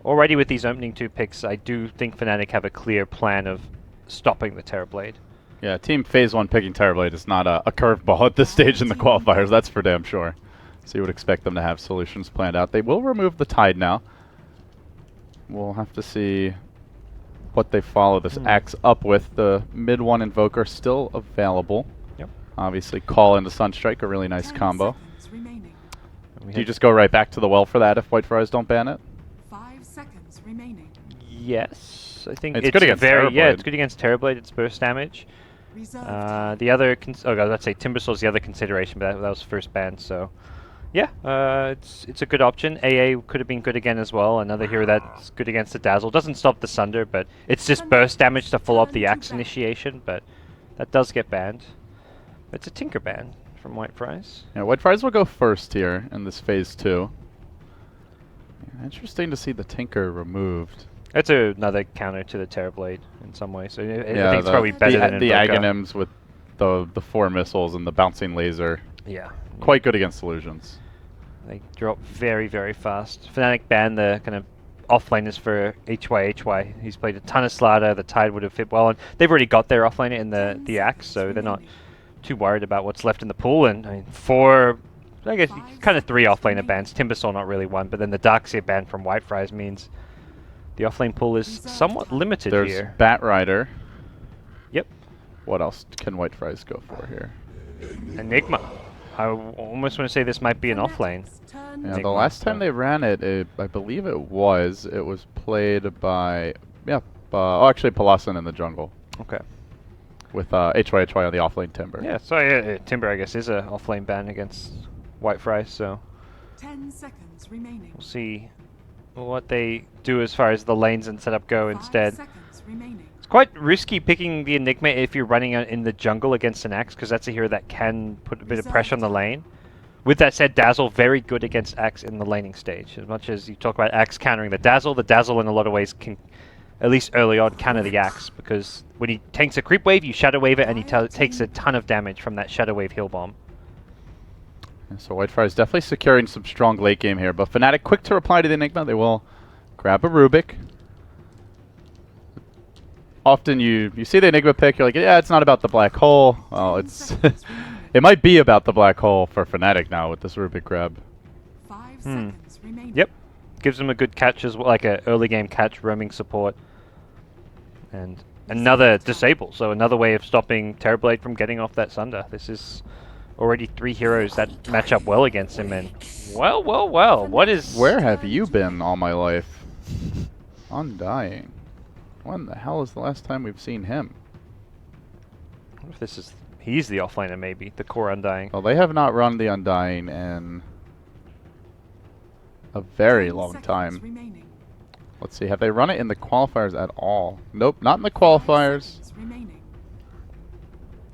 already with these opening 2 picks, I do think Fnatic have a clear plan of stopping the Terrorblade. Yeah, Team Phase 1 picking Terrorblade is not a curveball at this stage in the qualifiers, that's for damn sure. So you would expect them to have solutions planned out. They will remove the Tide now. We'll have to see what they follow this Axe up with. The mid 1 Invoker still available. Yep. Obviously, Call into Sunstrike, a really nice combo. Do you just go right back to the well for that if White Fries don't ban it? 5 seconds remaining. Yes, I think it's good against Terrorblade. Yeah, it's good against Terrorblade. It's burst damage. The other, let's say Timbersaul's the other consideration, but that was first ban. So, yeah, it's a good option. AA could have been good again as well. Another hero that's good against the Dazzle. Doesn't stop the Sunder, but it's just burst damage to follow up the Axe initiation. But that does get banned. It's a Tinker ban from White Fries. Yeah, White Fries will go first here in this phase 2. Yeah, interesting to see the Tinker removed. That's another counter to the Terrorblade in some way. So yeah, I think it's probably better than the Invoker. Aghanims with the 4 missiles and the bouncing laser. Yeah. Quite good against illusions. They drop very, very fast. Fnatic banned the kind of offlaners for HY. He's played a ton of Slaughter. The Tide would have fit well, and they've already got their offlaner in the Axe, so they're not too worried about what's left in the pool. And I mean, 4, I guess, kind of 3 offlaner bans. Timbersaw not really one, but then the Darkseer ban from White Fries means the offlane pool is somewhat limited There's here. Bat Rider. Yep. What else can White Fries go for here? Enigma. I almost want to say this might be an offlane. Yeah, the last time they ran it, I believe it was played by, actually Palasan in the jungle. Okay. With HY on the offlane Timber. Yeah, so Timber, I guess, is a offlane ban against White Fries, so 10 seconds remaining. We'll see what they do as far as the lanes and setup go instead. It's quite risky picking the Enigma if you're running in the jungle against an Axe, because that's a hero that can put a bit of pressure on the lane. With that said, Dazzle very good against Axe in the laning stage. As much as you talk about Axe countering the Dazzle in a lot of ways can, at least early on, counter the Axe, because when he tanks a creep wave, you Shadow Wave it, and he takes a ton of damage from that Shadow Wave heal bomb. So White Fries definitely securing some strong late game here, but Fnatic quick to reply to the Enigma. They will grab a Rubik. Often you see the Enigma pick, you're like, yeah, it's not about the black hole. Well, it's it might be about the black hole for Fnatic now with this Rubik grab. 5 seconds remaining. Yep, gives them a good catch as well, like an early game catch, roaming support, and another disable. So another way of stopping Terrorblade from getting off that Sunder. This is already 3 heroes that match up well against him, and well, what is... Where have you been all my life? Undying. When the hell is the last time we've seen him? I wonder if this is... He's the offlaner, maybe, the core Undying. Well, they have not run the Undying in a very long time. Let's see, have they run it in the qualifiers at all? Nope, not in the qualifiers.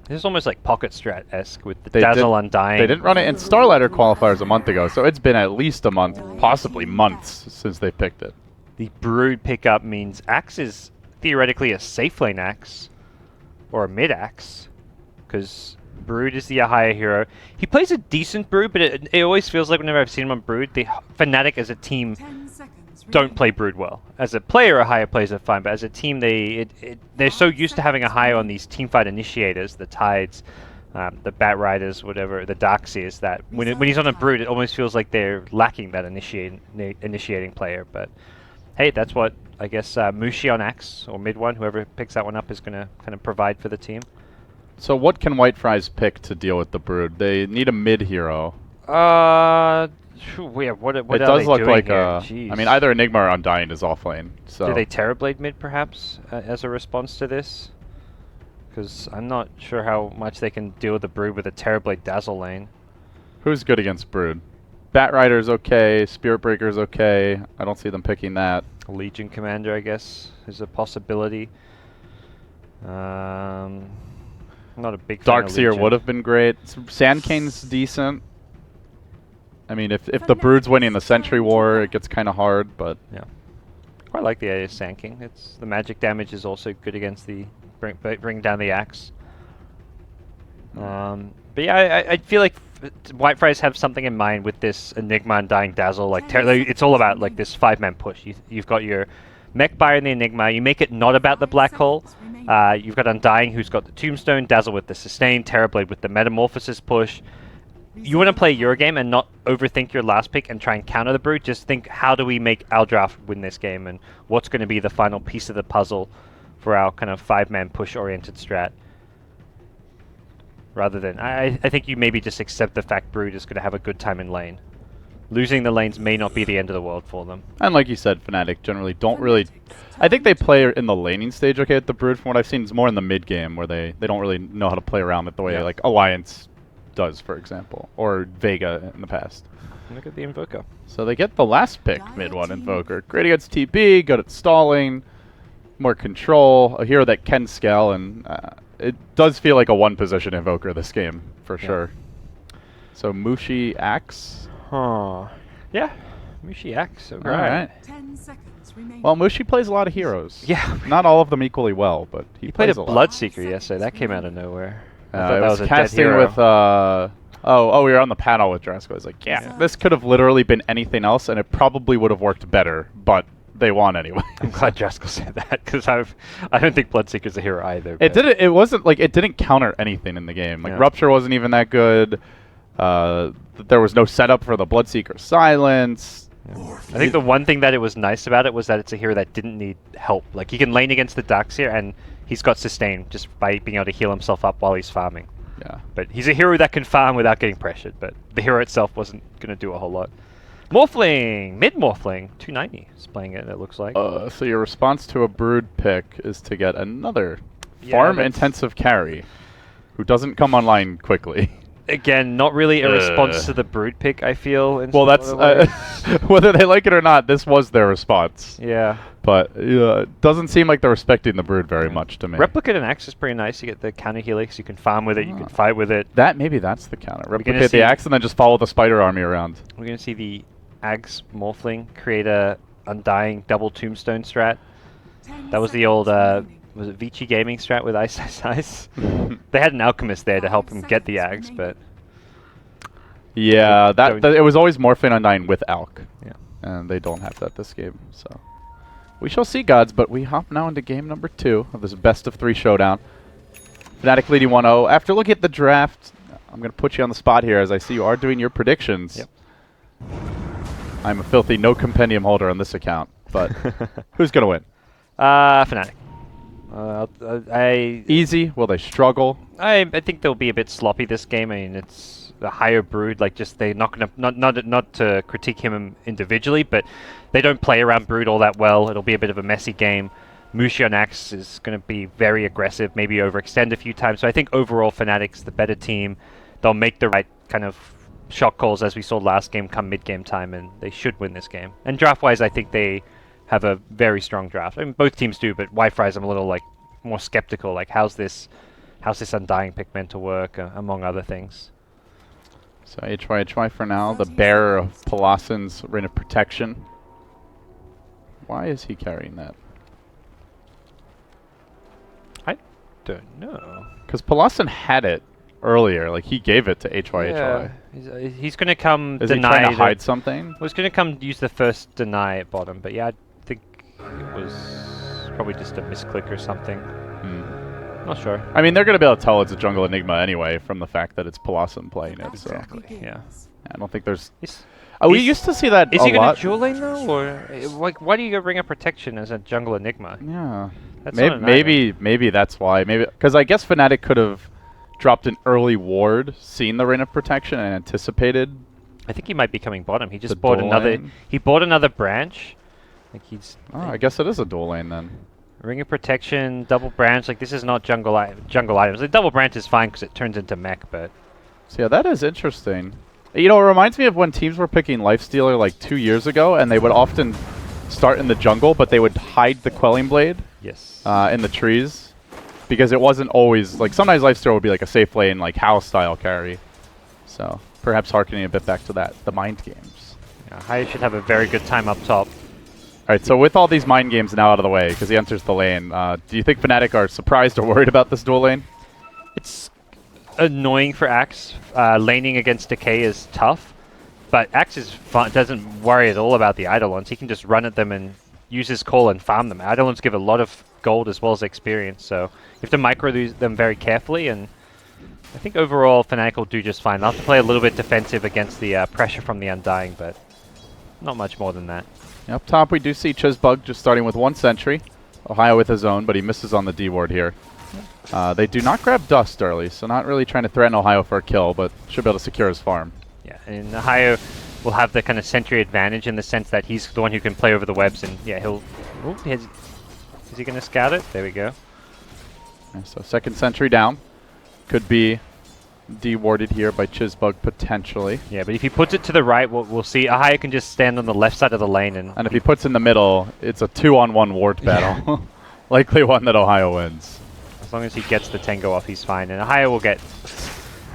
This is almost like Pocket Strat-esque with the Dazzle Undying. They didn't run it in Starlighter qualifiers a month ago, so it's been at least a month, possibly months, since they picked it. The Brood pickup means Axe is theoretically a safe lane Axe, or a mid Axe, because Brood is the higher hero. He plays a decent Brood, but it always feels like whenever I've seen him on Brood, the Fnatic as a team don't play Brood well. As a player, a higher plays are fine, but as a team, they're so used to having a high on these teamfight initiators, the Tides, the Bat Riders, whatever, the Darkseers, that when he's on a Brood, it almost feels like they're lacking that initiating player. But hey, that's what I guess Mushi on Axe, or mid one, whoever picks that one up, is going to kind of provide for the team. So what can White Fries pick to deal with the Brood? They need a mid hero. Yeah, what it does look like I mean, either Enigma or Undying is offlane. So do they Terrorblade mid perhaps as a response to this? Because I'm not sure how much they can deal with the Brood with a Terrorblade Dazzle lane. Who's good against Brood? Bat Rider's okay. Spirit Breaker's okay. I don't see them picking that. Legion Commander, I guess, is a possibility. Not a big fan of Darkseer Legion. would have been great. Sand King's decent. I mean, if the Brood's winning the Sentry War, it gets kind of hard, but... Yeah. Quite like the idea of Sand King. It's, the magic damage is also good against the... Bring down the Axe. But yeah, I feel like Whitefriars have something in mind with this Enigma and Dying Dazzle. Like it's all about like this 5-man push. You've got your mech buyer in the Enigma. You make it not about the black hole. You've got Undying, who's got the Tombstone, Dazzle with the sustain, Terrorblade with the Metamorphosis push. You want to play your game and not overthink your last pick and try and counter the Brood. Just think, how do we make our draft win this game, and what's going to be the final piece of the puzzle for our kind of 5-man push-oriented strat. Rather than, I think you maybe just accept the fact Brood is going to have a good time in lane. Losing the lanes may not be the end of the world for them. And like you said, Fnatic generally don't really... I think they play in the laning stage okay at the Brood from what I've seen. It's more in the mid game where they don't really know how to play around it the way like Alliance does, for example. Or Vega in the past. Look at the Invoker. So they get the last pick, mid 1 Invoker. Great against TP, good at stalling, more control, a hero that can scale, and it does feel like a one-position Invoker this game, for sure. So Mushi Axe. Huh. Yeah, Mushi Axe. Alright. 10 seconds remaining. Well, Mushi plays a lot of heroes. Yeah. Not all of them equally well, but he played plays a a lot. Bloodseeker yesterday. That came out of nowhere. I thought I that was was a dead casting hero. with, we were on the panel with Drasco. I was like, yeah, this could have literally been anything else, and it probably would have worked better, but they won anyway. I'm glad Jaskal said that, because I don't think Bloodseeker's a hero either. It wasn't like it didn't counter anything in the game. Like Rupture wasn't even that good. There was no setup for the Bloodseeker silence. I think the one thing that it was nice about it was that it's a hero that didn't need help. Like, he can lane against the Darkseer, and he's got sustain just by being able to heal himself up while he's farming. Yeah. But he's a hero that can farm without getting pressured, but the hero itself wasn't going to do a whole lot. Morphling! Mid-Morphling! 290 is playing it looks like. So your response to a Brood pick is to get another farm-intensive carry who doesn't come online quickly. Again, not really a response to the Brood pick, I feel. Well, that's... whether they like it or not, this was their response. Yeah. But it doesn't seem like they're respecting the Brood very much to me. Replicate and Axe is pretty nice. You get the counter helix, you can farm with it, you can fight with it. Maybe that's the counter. Replicate the Axe and then just follow the Spider Army around. We're going to see the Axe Morphling create a Undying double Tombstone strat. That was the old... was it Vici Gaming strat with Ice? They had an Alchemist there to help him get the Axe, but... Yeah, it was always Morphling Undying with Alch. Yeah. And they don't have that this game, so... We shall see, gods, but we hop now into game number 2 of this best-of-3 showdown. Fnatic leading 1-0. After looking at the draft, I'm going to put you on the spot here as I see you are doing your predictions. Yep. I'm a filthy no compendium holder on this account, but who's going to win? Fnatic. Easy? Will they struggle? I think they'll be a bit sloppy this game. I mean, it's the higher Brood. Like, just they're not gonna not to critique him individually, but they don't play around Brood all that well. It'll be a bit of a messy game. Mushi on Axe is going to be very aggressive, maybe overextend a few times. So I think overall Fnatic's the better team. They'll make the right kind of shot calls as we saw last game come mid-game time, and they should win this game. And draft-wise, I think they have a very strong draft. I mean, both teams do, but Whitefriars I'm a little like more skeptical. Like, how's this Undying pick meant to work, among other things. So HY for now, the bearer of Palassen's Ring of Protection. Why is he carrying that? I don't know. Because Palassen had it earlier. Like, he gave it to HY. Yeah. He's going to come is deny. Is he trying to hide something? Well, he's going to come use the first deny at bottom, but yeah, I think it was probably just a misclick or something. Not sure. I mean, they're going to be able to tell it's a Jungle Enigma anyway from the fact that it's Palassen playing it. So. Exactly, yeah. I don't think there's... we used to see that a lot. Is he going to dual lane though? Or like, why do you go Ring of Protection as a Jungle Enigma? Yeah. That's maybe that's why. Maybe because I guess Fnatic could have dropped an early ward, seen the Ring of Protection, and anticipated. I think he might be coming bottom. He just bought another. He bought another branch. Like he's. Oh, I guess it is a dual lane then. Ring of Protection, double branch. Like, this is not jungle items. The double branch is fine because it turns into mech, but. So yeah, that is interesting. You know, it reminds me of when teams were picking Lifestealer like 2 years ago, and they would often start in the jungle, but they would hide the Quelling Blade. Yes. In the trees, because it wasn't always like sometimes Lifestealer would be like a safe lane, like House style carry. So perhaps harkening a bit back to that, the mind games. Yeah, Haya should have a very good time up top. All right, so with all these mind games now out of the way, because he enters the lane, do you think Fnatic are surprised or worried about this dual lane? annoying for Axe. Laning against Decay is tough, but Axe is doesn't worry at all about the Eidolons. He can just run at them and use his call and farm them. Eidolons give a lot of gold as well as experience, so you have to micro them very carefully, and I think overall Fnatic will do just fine. They'll have to play a little bit defensive against the pressure from the Undying, but not much more than that. Up top we do see Chizbug just starting with 1 sentry. Ohio with his own, but he misses on the D ward here. They do not grab Dust early, so not really trying to threaten Ohio for a kill, but should be able to secure his farm. Yeah, and Ohio will have the kind of sentry advantage in the sense that he's the one who can play over the webs, and yeah, he'll... Ooh, is he going to scout it? There we go. Yeah, so second sentry down. Could be de-warded here by Chizbug potentially. Yeah, but if he puts it to the right, we'll see Ohio can just stand on the left side of the lane, and if he puts in the middle, it's a 2-on-1 ward battle. Likely one that Ohio wins. as long as he gets the Tango off, he's fine. And Ohio will get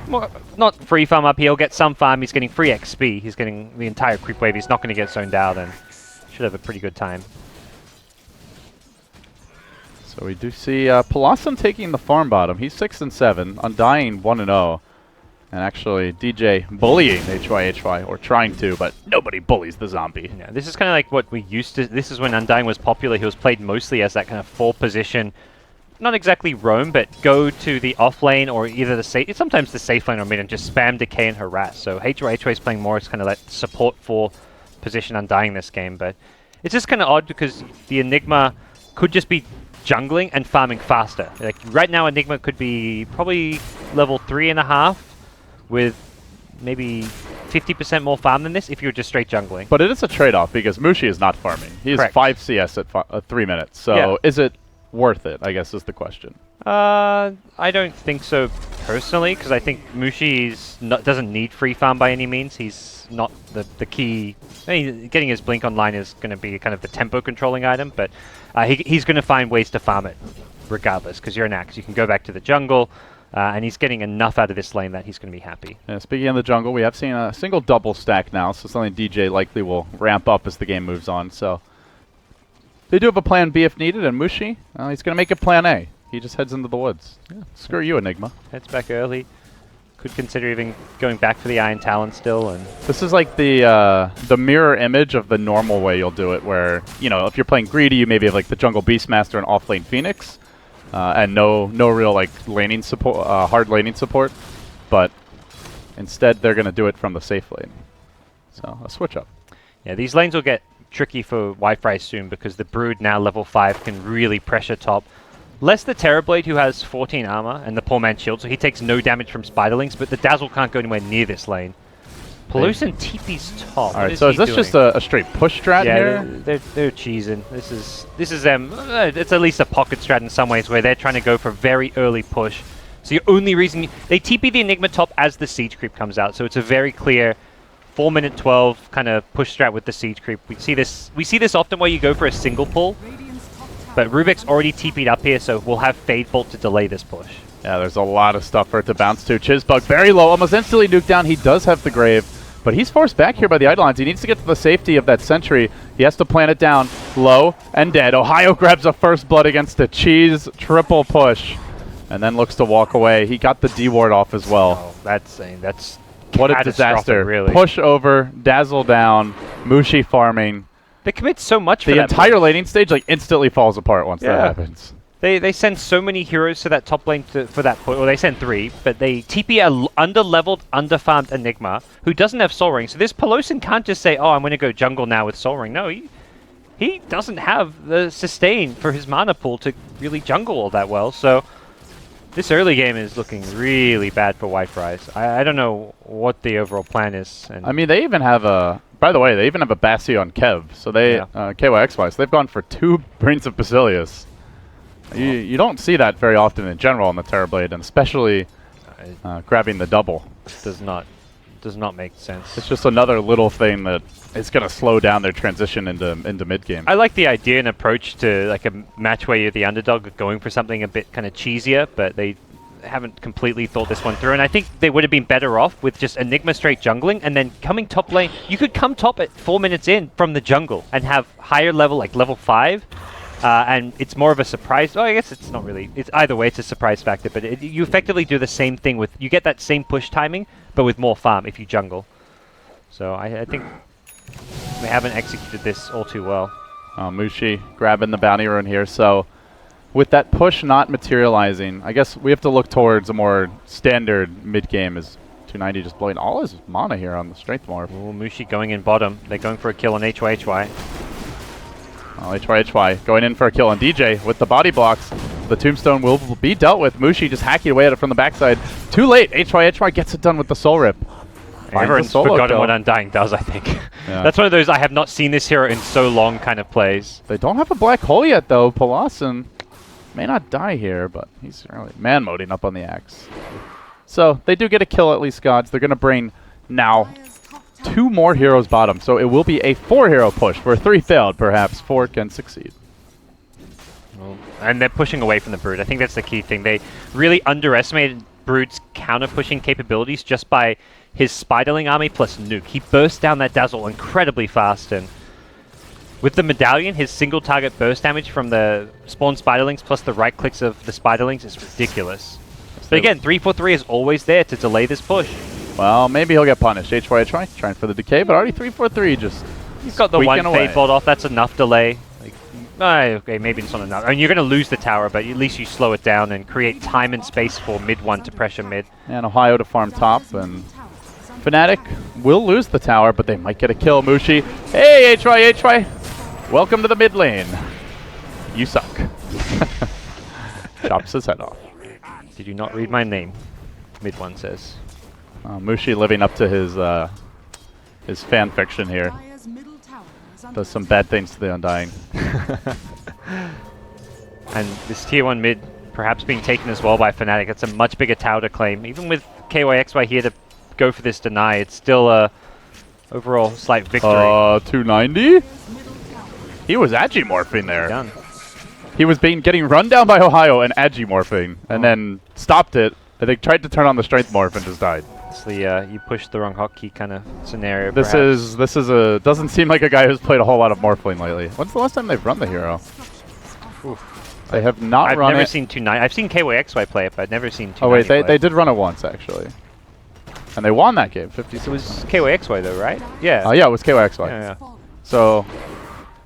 more, not free farm up, he'll get some farm. He's getting free XP. He's getting the entire creep wave. He's not going to get zoned out, and should have a pretty good time. So we do see Polossum taking the farm bottom. He's 6 and 7, Undying 1 and 0, and actually DJ bullying HYHY, or trying to, but nobody bullies the zombie. Yeah, this is kind of like what we used to. This is when Undying was popular. He was played mostly as that kind of 4 position, not exactly roam, but go to the off lane or either the safe, sometimes the safe lane or mid, and just spam decay and harass. So HYHY is playing more as kind of that support 4 position Undying this game, but it's just kind of odd because the Enigma could just be jungling and farming faster. Like right now, Enigma could be probably level 3.5 with maybe 50% more farm than this if you were just straight jungling. But it is a trade-off because Mushi is not farming. He is 5 CS at 3 minutes. So is it worth it, I guess is the question. I don't think so personally, because I think Mushi doesn't need free farm by any means. He's not the key. I mean, getting his blink online is going to be kind of the tempo controlling item, but he's going to find ways to farm it regardless, because you're an Axe. You can go back to the jungle, and he's getting enough out of this lane that he's going to be happy. Yeah, speaking of the jungle, we have seen a single double stack now, so something DJ likely will ramp up as the game moves on. So they do have a plan B if needed, and Mushi, he's going to make a plan A. He just heads into the woods. Yeah. Screw you, Enigma. Heads back early. Could consider even going back for the Iron Talon still. And this is like the mirror image of the normal way you'll do it, where, you know, if you're playing greedy, you maybe have like the jungle Beastmaster and off-lane Phoenix, and no real like laning support, hard laning support, but instead they're going to do it from the safe lane. So a switch up. Yeah, these lanes will get tricky for Wi-Fi soon because the Brood now level 5 can really pressure top. Less the Terrorblade, who has 14 armor, and the poor man's shield, so he takes no damage from Spiderlings, but the Dazzle can't go anywhere near this lane. Pelusan TP's top. Alright, so is this just a straight push strat here? They're cheesing. This is them. It's at least a pocket strat in some ways, where they're trying to go for very early push. So the only reason... They TP the Enigma top as the Siege Creep comes out, so it's a very clear 4-minute 12 kind of push strat with the Siege Creep. We see this often where you go for a single pull. But Rubik's already TP'd up here, so we'll have Fade Bolt to delay this push. Yeah, there's a lot of stuff for it to bounce to. Chizbug very low, almost instantly nuked down. He does have the Grave, but he's forced back here by the Eidolons. He needs to get to the safety of that sentry. He has to plant it down low and dead. Ohio grabs a first blood against a cheese triple push, and then looks to walk away. He got the D ward off as well. Oh, that's what a disaster! Really. Push over, dazzle down, Mushi farming. They commit so much for the that entire laning stage like instantly falls apart once that happens. They send so many heroes to that top lane for that point. Well, they send 3, but they TP a under-leveled, under-farmed Enigma who doesn't have Soul Ring. So this Pelosin can't just say, "Oh, I'm going to go jungle now with Soul Ring." No, he doesn't have the sustain for his mana pool to really jungle all that well. So this early game is looking really bad for White Rise. I don't know what the overall plan is. And I mean, they even have a... By the way, they even have a Bassi on Kev, so they KYXY, so they've gone for 2 Brains of Basilius. You don't see that very often in general on the Terrorblade, and especially grabbing the double. Does not make sense. It's just another little thing that is going to slow down their transition into mid game. I like the idea and approach to like a match where you're the underdog going for something a bit kind of cheesier, but they haven't completely thought this one through, and I think they would have been better off with just Enigma straight jungling and then coming top lane. You could come top at 4 minutes in from the jungle and have higher level, like level 5, And it's more of a surprise. Oh, I guess it's not really. It's either way, it's a surprise factor. But you effectively do the same thing with. You get that same push timing, but with more farm if you jungle. So I think we haven't executed this all too well. Mushi grabbing the bounty rune here. So with that push not materializing, I guess we have to look towards a more standard mid game. Is 290 just blowing all his mana here on the strength morph? Ooh, Mushi going in bottom. They're going for a kill on HYHY. HYHY going in for a kill on DJ with the body blocks. The tombstone will be dealt with. Mushi just hacking away at it from the backside. Too late. HYHY gets it done with the soul rip. Everyone's forgotten what Undying does, I think. Yeah. That's one of those I have not seen this hero in so long kind of plays. They don't have a black hole yet, though. Palasan may not die here, but he's really man-moding up on the axe. So they do get a kill at least, gods. They're going to bring now 2 more heroes bottom. So it will be a 4-hero push where 3 failed. Perhaps 4 can succeed. Well, and they're pushing away from the Brood. I think that's the key thing. They really underestimated Brood's counter-pushing capabilities just by his Spiderling army plus nuke. He burst down that Dazzle incredibly fast, and with the Medallion, his single target burst damage from the spawn Spiderlings plus the right clicks of the Spiderlings is ridiculous. But again, 343 is always there to delay this push. Well, maybe he'll get punished. HYHY trying for the decay, but already 343 just He's got the one Fade Bolt off, that's enough delay. Okay, maybe it's not enough. I mean, you're going to lose the tower, but at least you slow it down and create time and space for mid 1 to pressure mid. And Ohio to farm top, and Fnatic will lose the tower, but they might get a kill. Mushi, hey HYHY, welcome to the mid lane. You suck. Chops his head off. Did you not read my name? Mid 1 says. Mushi living up to his fan fiction here. Does some bad things to the Undying. And this tier 1 mid perhaps being taken as well by Fnatic. It's a much bigger tower to claim. Even with KYXY here to go for this deny, it's still a overall slight victory. 290? He was Agimorphing there. Done. He was getting run down by Ohio and Agimorphing, and then stopped it. I think tried to turn on the strength morph and just died. It's the you pushed the wrong hotkey kind of scenario. This is doesn't seem like a guy who's played a whole lot of Morphling lately. When's the last time they've run the hero? Oof. They have not run it. I've never seen 290. I've seen KYXY play it, but I've never seen 290. Oh wait, they did run it once actually, and they won that game. 56. It was KYXY though, right? Yeah. Oh yeah, it was KYXY. Yeah. So,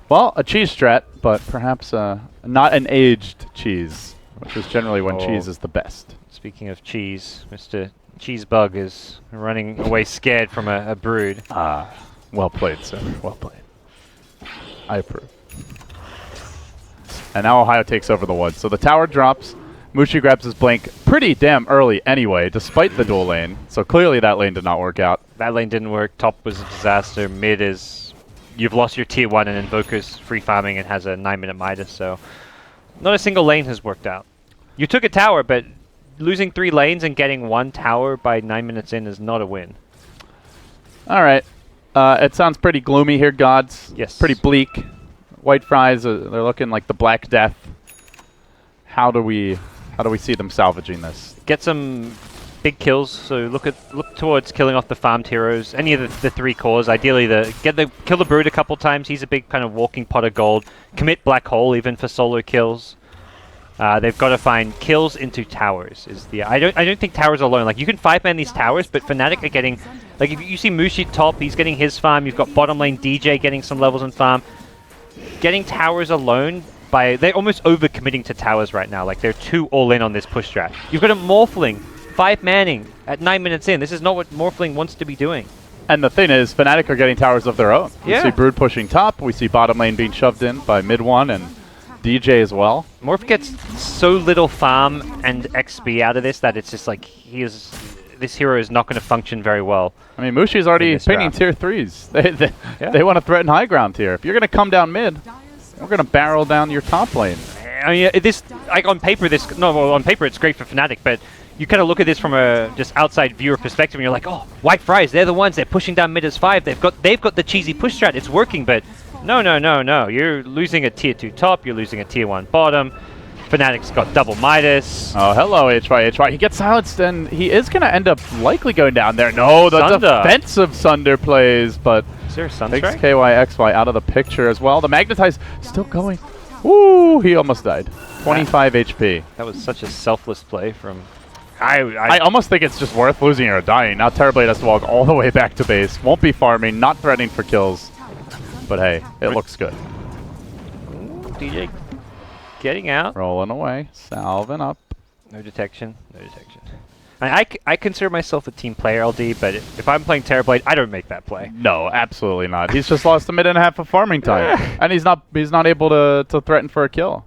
well, a cheese strat, but perhaps not an aged cheese, which is generally when cheese is the best. Speaking of cheese, Mr. Cheesebug is running away scared from a Brood. Well played, sir. Well played. I approve. And now Ohio takes over the woods. So the tower drops. Mushi grabs his blink pretty damn early anyway, despite the dual lane. So clearly that lane did not work out. That lane didn't work. Top was a disaster. Mid is... You've lost your tier 1 and Invoker's free farming and has a 9-minute Midas, so... Not a single lane has worked out. You took a tower, but losing 3 lanes and getting 1 tower by 9 minutes in is not a win. All right. It sounds pretty gloomy here, gods. Yes. Pretty bleak. White Fries, they're looking like the Black Death. How do we see them salvaging this? Get some big kills. So look towards killing off the farmed heroes. Any of the 3 cores. Ideally, kill the Brood a couple times. He's a big kind of walking pot of gold. Commit Black Hole even for solo kills. They've got to find kills into towers. I don't think towers alone. Like you can 5-man these towers, but Fnatic are getting like if you see Mushi top, he's getting his farm. You've got bottom lane DJ getting some levels in farm. Getting towers alone they're almost overcommitting to towers right now. Like they're too all in on this push strat. You've got a Morphling 5-manning at 9 minutes in. This is not what Morphling wants to be doing. And the thing is, Fnatic are getting towers of their own. Yeah. We see Brood pushing top. We see bottom lane being shoved in by mid 1 and DJ as well. Morph gets so little farm and XP out of this that it's just like this hero is not going to function very well. I mean, Mushi's already pinging tier 3s. They want to threaten high ground here. If you're going to come down mid, we're going to barrel down your top lane. I mean, on paper it's great for Fnatic, but you kind of look at this from a just outside viewer perspective, and you're like, oh, White Fries, they're the ones they're pushing down mid as 5. They've got the cheesy push strat. It's working, but no. You're losing a tier 2 top. You're losing a tier 1 bottom. Fnatic's got double Midas. Oh, hello, HYHY. He gets silenced, and he is going to end up likely going down there. No, the defensive Sunder plays, but is there a Sunstrike? takes KYXY out of the picture as well. The Magnetize still going. Woo! He almost died. 25 HP. That was such a selfless play from... I almost think it's just worth losing or dying. Now Terrorblade has to walk all the way back to base. Won't be farming, not threatening for kills. But hey, it looks good. DJ getting out. Rolling away, salving up. No detection, no detection. I consider myself a team player, LD, but if I'm playing Terrorblade, I don't make that play. No, absolutely not. He's just lost a minute and a half of farming time, and he's not able to threaten for a kill.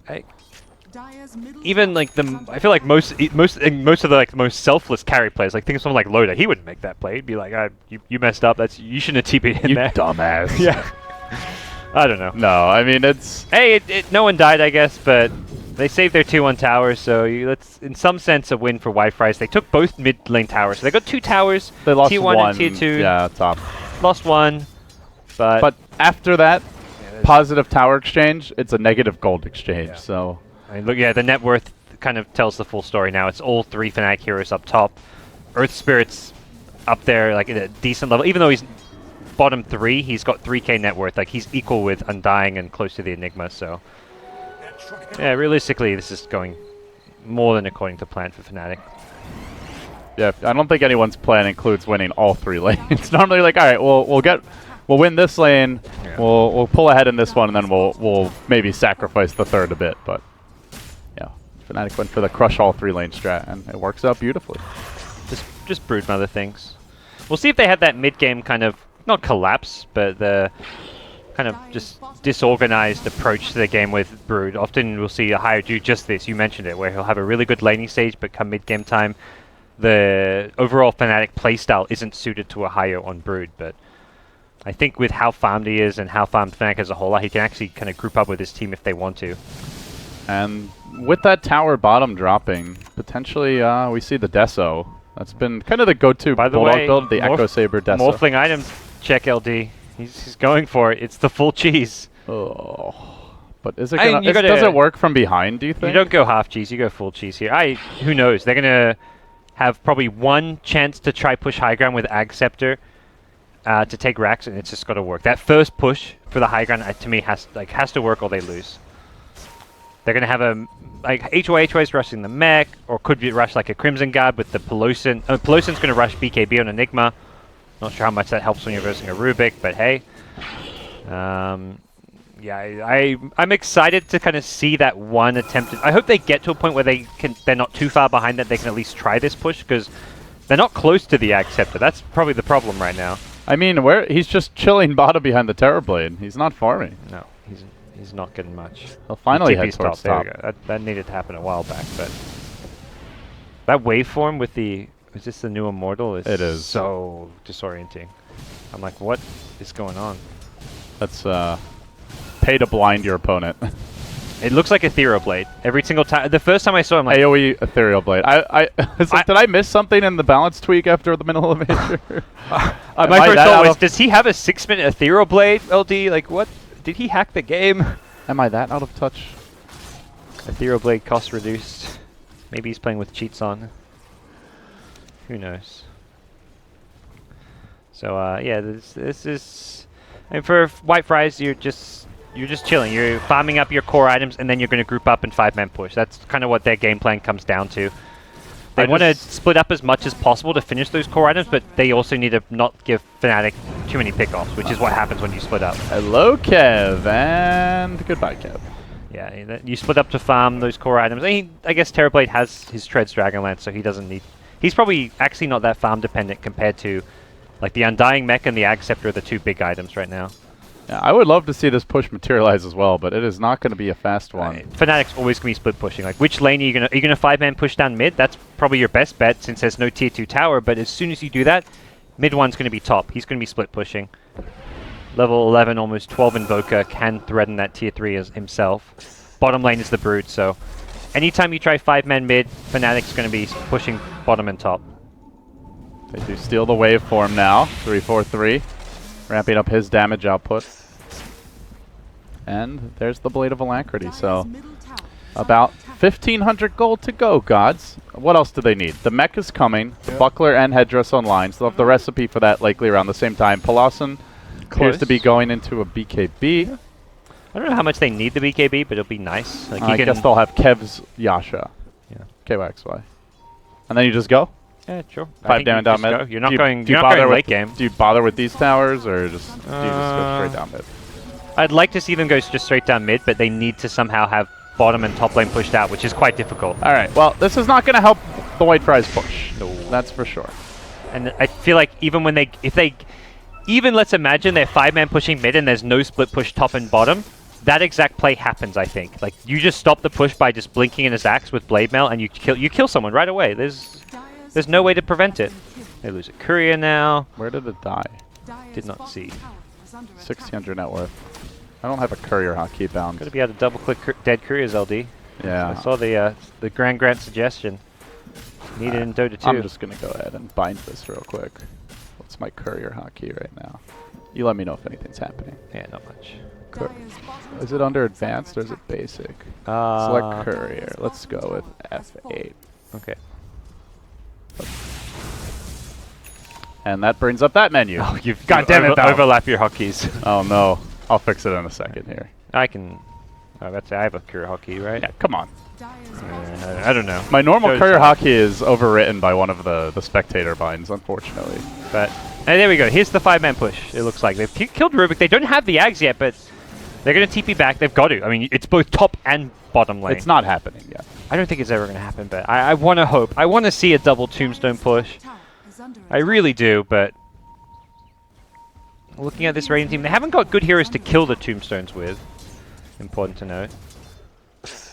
Even like I feel like most of the like most selfless carry players, like think of someone like Loda, he wouldn't make that play. He'd be like, you messed up. You shouldn't have TP'd in You there. dumbass. Yeah. I don't know. No, I mean it's. Hey, no one died, I guess, but they saved their 2-1 towers, so that's in some sense a win for Whitefries. They took both mid lane towers, so they got 2 towers. They lost T1 one. and Tier 2. Yeah, top. Lost 1, But after that positive tower exchange, it's a negative gold exchange. Yeah. So. I mean, look, yeah, the net worth kind of tells the full story now. It's all 3 Fnatic heroes up top. Earth Spirit's up there, like at a decent level. Even though he's bottom 3, he's got 3k net worth. Like he's equal with Undying and close to the Enigma. So, yeah, realistically, this is going more than according to plan for Fnatic. Yeah, I don't think anyone's plan includes winning all 3 lanes. Normally, like, all right, we'll win this lane, Yeah. we'll pull ahead in this one, and then we'll maybe sacrifice the third a bit. But yeah, Fnatic went for the crush all 3 lane strat, and it works out beautifully. Just Broodmother things. We'll see if they have that mid game kind of not collapse, but the kind of just disorganized approach to the game with Brood. Often we'll see a higher do just this. You mentioned it, where he'll have a really good laning stage, but come mid game time, the overall Fnatic playstyle isn't suited to a higher on Brood. But I think with how farmed he is and how farmed Fnatic as a whole, he can actually kind of group up with his team if they want to. And with that tower bottom dropping, potentially we see the Deso. That's been kind of the go-to Bulldog build, the Echo Saber Deso. Morphling items, check LD. He's going for it. It's the full cheese. Oh, but is it I gonna, mean, does it work from behind, do you think? You don't go half cheese, you go full cheese here. Who knows? They're gonna have probably one chance to try push high ground with Ag Scepter to take racks, and it's just got to work. That first push for the high ground, to me, has to work or they lose. They're gonna have a HY's rushing the mech, or could be rush like a Crimson Guard with the Pelosin. Pelosin's gonna rush BKB on Enigma. Not sure how much that helps when you're versing a Rubik, but hey. Yeah, I'm excited to kind of see that one attempt. I hope they get to a point where they're not too far behind, that they can at least try this push, because they're not close to the Ag Scepter. That's probably the problem right now. I mean, he's just chilling bottom behind the Terrorblade. He's not farming. No, he's not getting much. He'll finally head TP's towards top. top. There we go. That needed to happen a while back, but that waveform with the... Is this the new Immortal? It is. So disorienting. I'm like, what is going on? That's pay to blind your opponent. It looks like Ethereal Blade. Every single time. The first time I saw him, like... AoE Ethereal Blade. It's like, did I miss something in the balance tweak after the middle of it? my first thought was, does he have a 6-minute Ethereal Blade, LD? Like, what? Did he hack the game? Am I that out of touch? Ethereal Blade cost reduced. Maybe he's playing with cheats on. Who knows? So yeah, this is, and for Whitefries, you're just chilling. You're farming up your core items, and then you're going to group up and 5-man push. That's kind of what their game plan comes down to. They want to split up as much as possible to finish those core items, but they also need to not give Fnatic too many pickoffs, which is what happens when you split up. Hello, Kev, and goodbye, Kev. Yeah, you split up to farm those core items. I guess Terrorblade has his Treads Dragonlance, so he doesn't need... He's probably actually not that farm dependent compared to like the Undying Mech and the Ag Scepter are the 2 big items right now. Yeah, I would love to see this push materialize as well, but it is not going to be a fast one. Fnatic's always going to be split pushing. Like, which lane are you going to 5-man push down mid? That's probably your best bet since there's no tier 2 tower, but as soon as you do that, mid one's going to be top. He's going to be split pushing. Level 11, almost 12 Invoker can threaten that tier 3 as himself. Bottom lane is the Brood, so anytime you try 5-man mid, Fnatic's going to be pushing bottom and top. They do steal the waveform now. 3-4-3. Ramping up his damage output. And there's the Blade of Alacrity. So about 1,500 gold to go, gods. What else do they need? The mech is coming. Yep. Buckler and Headdress online. So they'll have the recipe for that likely around the same time. Pelosin appears to be going into a BKB. I don't know how much they need the BKB, but it'll be nice. Like I guess they'll have Kev's Yasha. Yeah. KYXY. And then you just go? Yeah, sure. 5 down just mid? go. You're not Do you- going. do you You're not bother going with late game. Do you bother with these towers, or do you just go straight down mid? I'd like to see them go just straight down mid, but they need to somehow have bottom and top lane pushed out, which is quite difficult. All right. Well, this is not going to help the White Fries push. No. That's for sure. And I feel like even when even let's imagine they're 5-man pushing mid and there's no split push top and bottom, that exact play happens, I think. Like, you just stop the push by just blinking in his axe with Blade Mail and you kill someone right away. There's no way to prevent it. They lose a courier now. Where did it die? Did not see. 1600 net worth. I don't have a courier hotkey bound. Gotta be able to double click dead couriers, LD. Yeah. I saw the Grand Grant suggestion. Needed in Dota 2. I'm just going to go ahead and bind this real quick. What's my courier hotkey right now? You let me know if anything's happening. Yeah, not much. Is it under advanced or is it basic? Select courier. Let's go with F8. Okay. And that brings up that menu. Oh, you've God damn it, Val. overlap your hotkeys. Oh no. I'll fix it in a second here. I can. Oh, I have a courier hotkey, right? Yeah, come on. I don't know. My normal Goes courier up. hotkey is overwritten by one of the spectator binds, unfortunately. But and there we go. Here's the 5-man push. It looks like they've killed Rubik. They don't have the Ags yet, but they're going to TP back. They've got to. I mean, it's both top and bottom lane. It's not happening yet. I don't think it's ever going to happen, but I want to hope. I want to see a double tombstone push. I really do, but looking at this raiding team, they haven't got good heroes to kill the tombstones with. Important to note.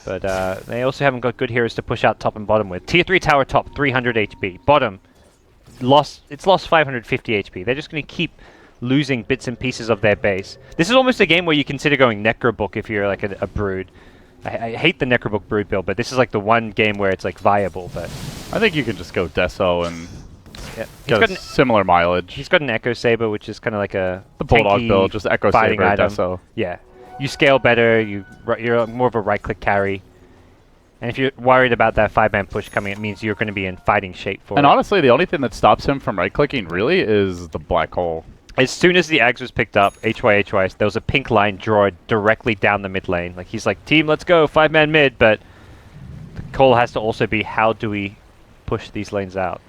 But they also haven't got good heroes to push out top and bottom with. Tier 3 tower top, 300 HP. Bottom, it's lost 550 HP. They're just going to keep losing bits and pieces of their base. This is almost a game where you consider going Necrobook if you're like a Brood. I hate the Necrobook Brood build, but this is like the one game where it's like viable. But I think you can just go Deso and yeah. get a similar mileage. He's got an Echo Saber, which is kind of like a The Bulldog tanky build, just Echo fighting Saber, item. Deso. Yeah. You scale better, you're more of a right-click carry. And if you're worried about that 5-man push coming, it means you're going to be in fighting shape for it. And honestly, the only thing that stops him from right-clicking really is the black hole. As soon as the Ags was picked up, HY, there was a pink line drawn directly down the mid lane. Like, he's like, team, let's go, 5-man mid, but the call has to also be, how do we push these lanes out?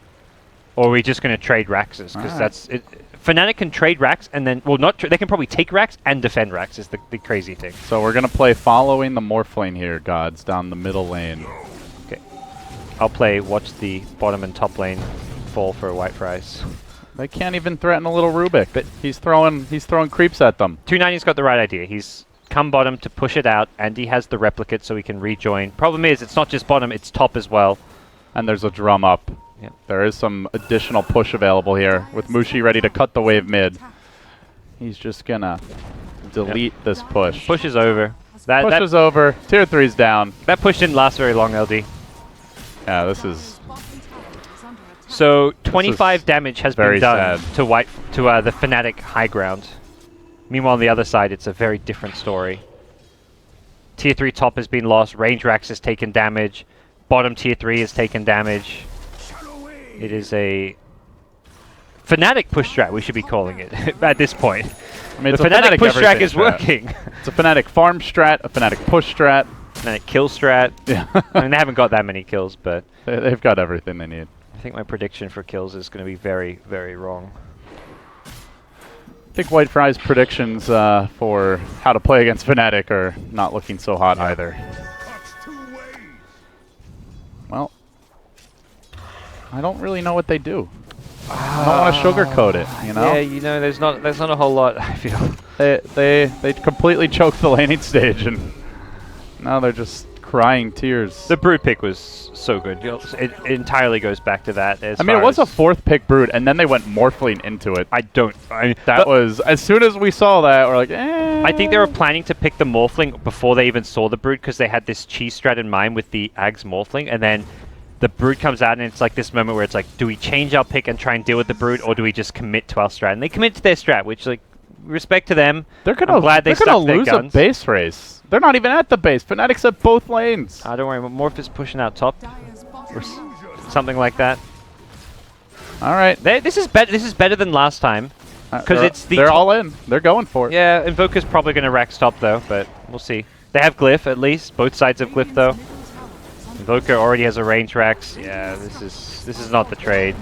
Or are we just going to trade Raxes? Because that's it. Fnatic can trade Rax and then, well, not they can probably take Rax and defend Rax is the crazy thing. So we're going to play following the Morph lane here, gods, down the middle lane. Okay. I'll play watch the bottom and top lane fall for White Fries. They can't even threaten a little Rubik, but he's throwing creeps at them. 290's got the right idea. He's come bottom to push it out, and he has the replicate so he can rejoin. Problem is, it's not just bottom, it's top as well. And there's a drum up. Yep. There is some additional push available here, with Mushi ready to cut the wave mid. He's just gonna delete this push. Push is over. Push is over. Tier 3's down. That push didn't last very long, LD. Yeah, this is... So 25 damage has been very done sad. to the Fnatic high ground. Meanwhile, on the other side, it's a very different story. Tier 3 top has been lost. Range Rax has taken damage. Bottom Tier 3 has taken damage. It is a Fnatic push strat, we should be calling it at this point. I mean, the Fnatic push strat is working. It's a Fnatic farm strat, a Fnatic push strat. Fnatic kill strat. Yeah. I mean, they haven't got that many kills, but They've got everything they need. I think my prediction for kills is going to be very, very wrong. I think White Fry's predictions for how to play against Fnatic are not looking so hot either. Well, I don't really know what they do. I don't want to sugarcoat it, you know? Yeah, you know, there's not a whole lot, I feel. They completely choked the laning stage, and now they're just crying tears. The Brood pick was so good. It entirely goes back to that. I mean, it was a 4th pick Brood, and then they went Morphling into it. That was, as soon as we saw that, we're like, eh. I think they were planning to pick the Morphling before they even saw the Brood, because they had this cheese strat in mind with the Ags Morphling, and then the Brood comes out, and it's like this moment where it's like, do we change our pick and try and deal with the Brood, or do we just commit to our strat? And they commit to their strat, which, like, respect to them. I'm glad they stuck their lose guns. a base race. They're not even at the base. Fnatic's at both lanes. Don't worry, Morph is pushing out top, or something like that. All right. This is better than last time. Because it's the they're all in. They're going for it. Yeah, Invoker's probably going to rack stop though, but we'll see. They have Glyph at least. Both sides have Glyph though. Invoker already has a range racks. Yeah, this is not the trade.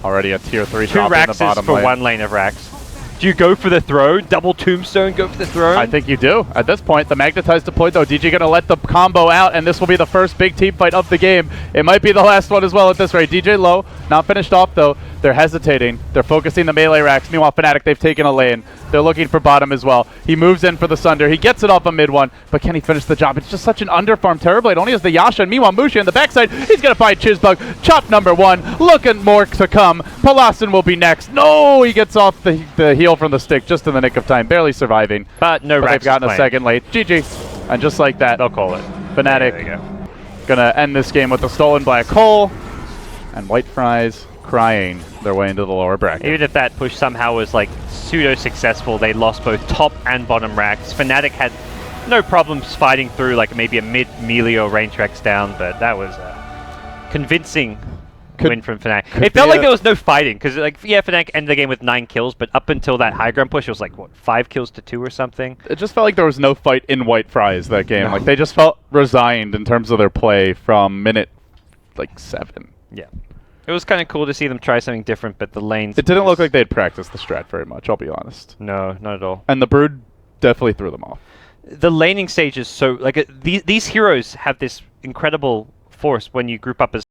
Already a tier 3 Two drop in the racks bottom for lane. one lane of racks. Do you go for the throne? Double tombstone, go for the throne? I think you do. At this point, the Magnetize deployed though. DG gonna let the combo out, and this will be the first big team fight of the game. It might be the last one as well at this rate. DJ low, not finished off though. They're hesitating. They're focusing the melee racks. Meanwhile, Fnatic, they've taken a lane. They're looking for bottom as well. He moves in for the Sunder. He gets it off a mid one, but can he finish the job? It's just such an underfarm Terrorblade. Only has the Yasha, and meanwhile, Mushi on the backside. He's gonna find Chizbug. Chop number one. Looking more to come. Palasin will be next. No, he gets off the heel from the stick just in the nick of time, barely surviving. But no But racks. they've gotten a playing. second late. GG. And just like that, They'll call it. Fnatic There you go. gonna end this game with a stolen black hole, and White Fries crying their way into the lower bracket. Even if that push somehow was like pseudo-successful, they lost both top and bottom racks. Fnatic had no problems fighting through like maybe a mid-melee or range racks down, but that was a convincing win from Fnatic. It felt like there was no fighting, because like, yeah, Fnatic ended the game with 9 kills, but up until that high ground push, it was like, what, 5 kills to 2 or something? It just felt like there was no fight in White Fries that game. Like they just felt resigned in terms of their play from minute like 7. Yeah. It was kind of cool to see them try something different, but the lanes... It didn't look like they'd practiced the strat very much, I'll be honest. No, not at all. And the Brood definitely threw them off. The laning stage is so... Like, these heroes have this incredible force when you group up as